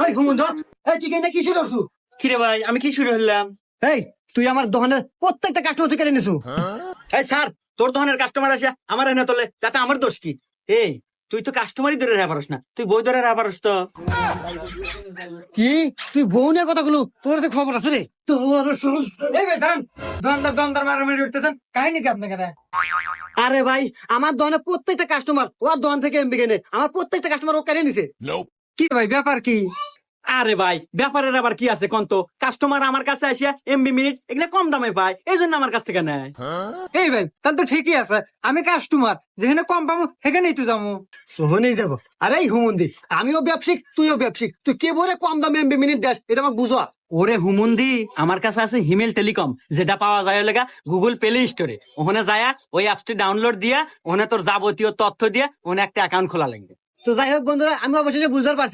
এই হুমন্ত, এই তুই কেন কি শুরু করছু? কিরে ভাই আমি কি শুরু হলাম? এই তুই আমার দোকানের প্রত্যেকটা কাস্টমার তুই কেড়ে নিছু। এই স্যার, তোর দোকানের কাস্টমার আসে আমার এনে তোলে, তাতে আমার দোষ কি? এই তুই তো কাস্টমারই ধরে রাখা পারস না, তুই বই ধরে রাখা পারস তো? কি তুই বউ নিয়ে কথাগুলো তোর কাছে খবর আছে রে? তোর এই ভাই দাঁড়ান, দোকানদার মারামারি উঠতেছেন, কাহিনী কি আপনার কাছে? আরে ভাই, আমার দোকানের প্রত্যেকটা কাস্টমার ওর দোকান থেকে এমবি কেনে, আমার প্রত্যেকটা কাস্টমার ও কেড়ে নিছে। কি ভাই ব্যাপার কি? আরে ভাই, ব্যাপারের আবার কি আছে কোন তো? কাস্টমার আমার কাছে আসিয়া এমবি মিনিট এগুলা কম দামে পায়, এই জন্য আমার কাছ থেকে নেয়। এই ভাই তাহলে তো ঠিকই আছে, আমি কাস্টমার, যেখানে কম পাবো সেখানেই তো যাবো। সোহনেই যাবো। আরে এই হুমন্দি, আমিও ব্যবসায়িক তুইও ব্যবসায়িক, তুই কে বলে কম দামে এমবি মিনিট দেশ এটা আমাকে বুঝো। ওরে হুমুন্দি, আমার কাছে আছে হিমেল টেলিকম, যেটা পাওয়া যায় লেগা গুগল প্লে স্টোরে। ওখানে যায়া ওই অ্যাপসটি ডাউনলোড দিয়া ওখানে তোর যাবতীয় তথ্য দিয়ে ওখানে একটা অ্যাকাউন্ট খোলা লাগবে। তো যাই হোক বন্ধুরা, আমি অবশেষে বুঝতে পারছি